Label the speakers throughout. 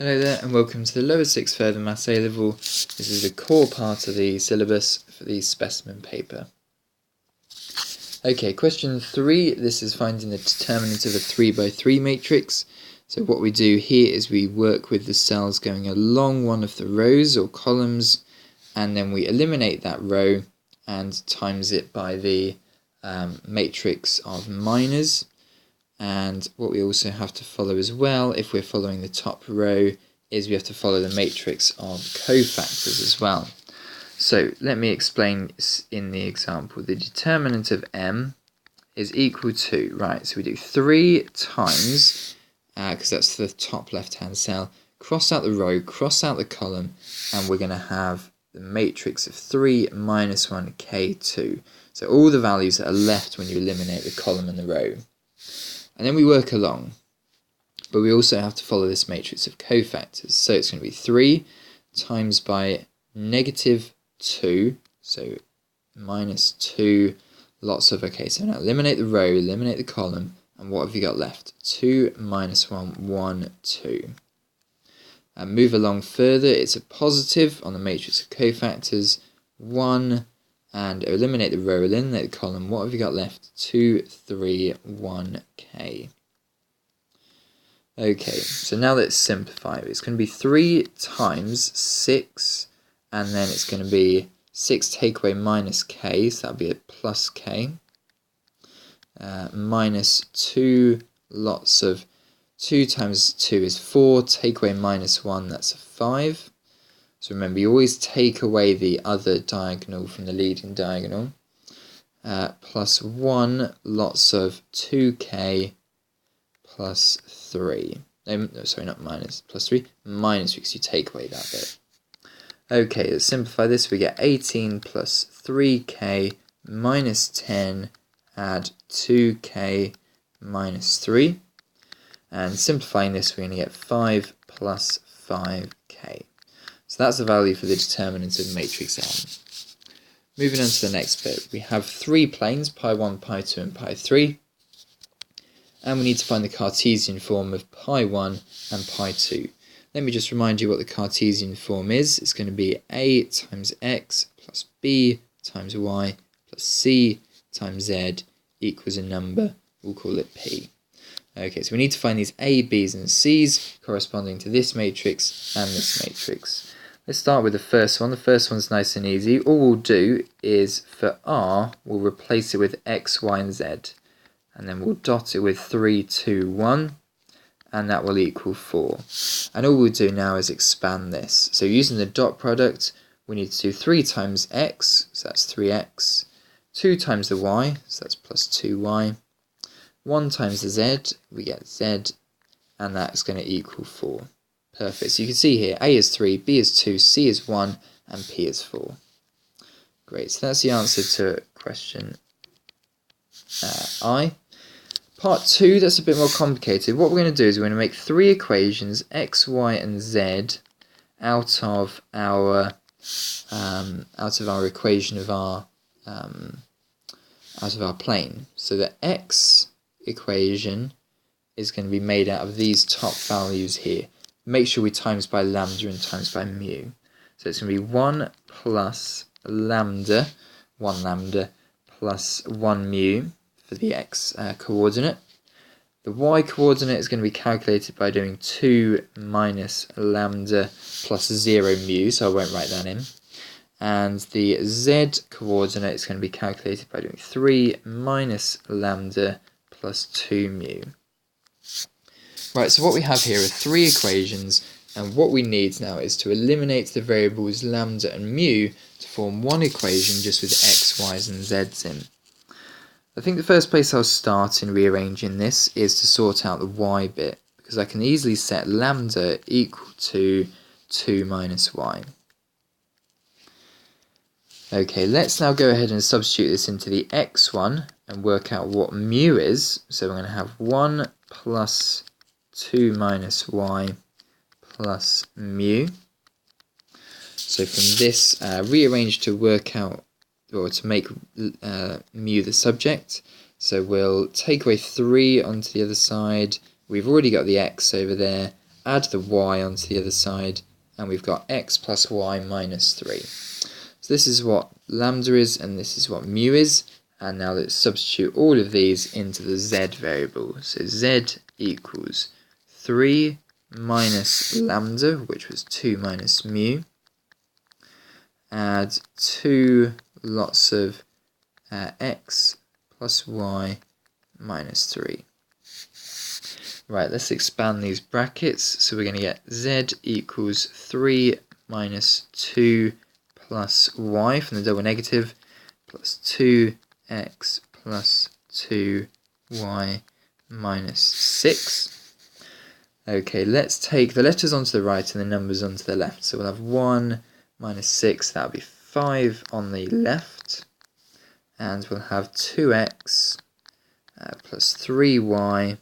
Speaker 1: Hello there and welcome to the Lower 6th Further Maths A-Level. This is the core part of the syllabus for the specimen paper. Okay, question 3. This is finding the determinant of a 3 by 3 matrix. So what we do here is we work with the cells going along one of the rows or columns, and then we eliminate that row and times it by the matrix of minors. And what we also have to follow as well, if we're following the top row, is we have to follow the matrix of cofactors as well. So let me explain in the example. The determinant of m is equal to, right, so we do 3 times, because that's the top left-hand cell, cross out the row, cross out the column, and we're going to have the matrix of 3 minus 1 k2. So all the values that are left when you eliminate the column and the row. And then we work along, but we also have to follow this matrix of cofactors. So it's going to be 3 times by negative 2, so minus 2, lots of, okay, so now eliminate the row, eliminate the column, and what have you got left? 2 minus 1, 1, 2. And move along further, it's a positive on the matrix of cofactors, 1, and eliminate the row, eliminate the column, what have you got left? 2, 3, 1, k. Okay, so now let's simplify. It's going to be 3 times 6, and then it's going to be 6 take away minus k, so that'll be a plus k, minus 2, lots of 2 times 2 is 4, take away minus 1, that's a 5. So remember, you always take away the other diagonal from the leading diagonal. Plus 1, lots of 2k, plus 3. No, sorry, not minus, plus 3. Minus 3, because you take away that bit. Okay, let's simplify this. We get 18 plus 3k minus 10, add 2k minus 3. And simplifying this, we're going to get 5 plus 5k. So that's the value for the determinant of matrix M. Moving on to the next bit, we have 3 planes, pi 1, pi 2 and pi 3. And we need to find the Cartesian form of pi 1 and pi 2. Let me just remind you what the Cartesian form is. It's going to be a times x plus b times y plus c times z equals a number. We'll call it p. Okay, so we need to find these a, b's and c's corresponding to this matrix and this matrix. Let's start with the first one. The first one's nice and easy. All we'll do is for r, we'll replace it with x, y and z. And then we'll dot it with 3, 2, 1. And that will equal 4. And all we'll do now is expand this. So using the dot product, we need to do 3 times x, so that's 3x. 2 times the y, so that's plus 2y. 1 times the z, we get z. And that's going to equal 4. Perfect. So you can see here, A is 3, B is 2, C is 1, and P is 4. Great. So that's the answer to question I. Part 2, that's a bit more complicated. What we're going to do is we're going to make 3 equations, x, y, and z, out of our equation of our plane. So the x equation is going to be made out of these top values here. Make sure we times by lambda and times by mu. So it's going to be 1 plus lambda, 1 lambda, plus 1 mu for the x coordinate. The y coordinate is going to be calculated by doing 2 minus lambda plus 0 mu, so I won't write that in. And the z coordinate is going to be calculated by doing 3 minus lambda plus 2 mu. Right, so what we have here are 3 equations, and what we need now is to eliminate the variables lambda and mu to form one equation just with x, y's and z's in. I think the first place I'll start in rearranging this is to sort out the y bit, because I can easily set lambda equal to 2 minus y. Okay, let's now go ahead and substitute this into the x one and work out what mu is. So we're going to have 1 plus 2 minus y plus mu. So from this, rearrange to work out, or to make mu the subject. So we'll take away 3 onto the other side. We've already got the x over there. add the y onto the other side, and we've got x plus y minus 3. So this is what lambda is, and this is what mu is. And now let's substitute all of these into the z variable. So z equals 3 minus lambda, which was 2 minus mu. Add 2 lots of x plus y minus 3. Right, let's expand these brackets. So we're going to get z equals 3 minus 2 plus y from the double negative, plus 2x plus 2y minus 6. Okay, let's take the letters onto the right and the numbers onto the left. So we'll have 1 minus 6, that'll be 5 on the left. And we'll have 2x plus 3y.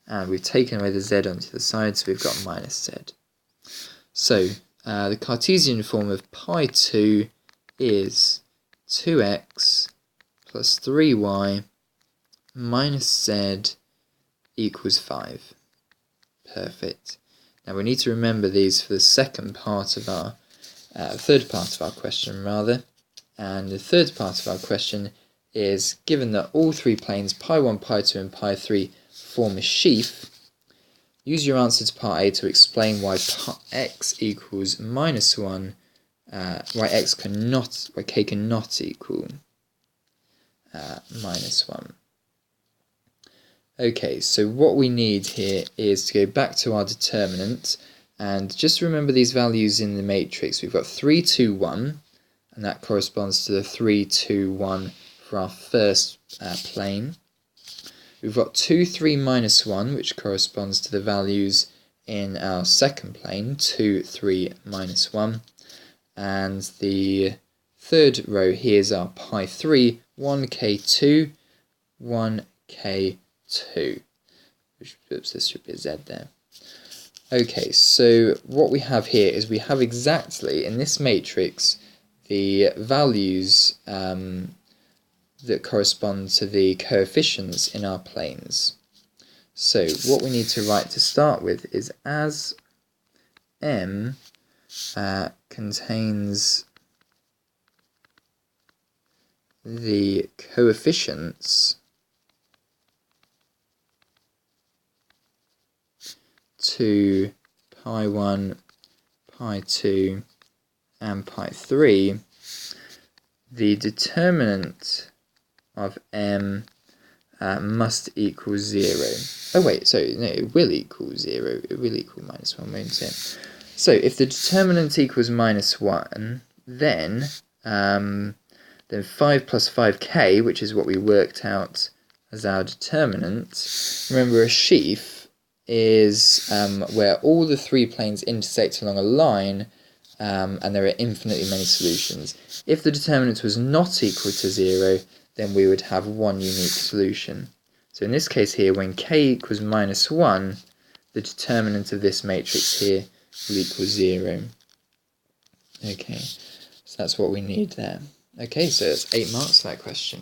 Speaker 1: And we've taken away the z onto the side, so we've got minus z. So the Cartesian form of pi 2 is 2x plus 3y minus z equals 5. Perfect. Now we need to remember these for the second part of our, third part of our question rather. And the third part of our question is, given that all three planes, pi 1, pi 2 and pi 3 form a sheaf, use your answer to part A to explain why x equals minus 1, why k cannot equal minus 1. Okay, so what we need here is to go back to our determinant, and just remember these values in the matrix. We've got 3, 2, 1, and that corresponds to the 3, 2, 1 for our first plane. We've got 2, 3, minus 1, which corresponds to the values in our second plane, 2, 3, minus 1. And the third row here is our pi 3, 1k2, 1k2. Oops, this should be a z there. Okay, so what we have here is we have exactly, in this matrix, the values that correspond to the coefficients in our planes. So what we need to write to start with is, as M contains the coefficients to pi 1, pi 2 and pi 3, the determinant of M must equal 0. Oh wait, so no, it will equal 0. It will equal minus 1, won't it? So if the determinant equals minus 1, then 5 plus 5k, which is what we worked out as our determinant. Remember, a sheaf is where all the three planes intersect along a line, and there are infinitely many solutions. If the determinant was not equal to 0, then we would have one unique solution. So in this case here, when k equals minus 1, the determinant of this matrix here will equal 0. Okay, so that's what we need there. Okay, so that's 8 marks for that question.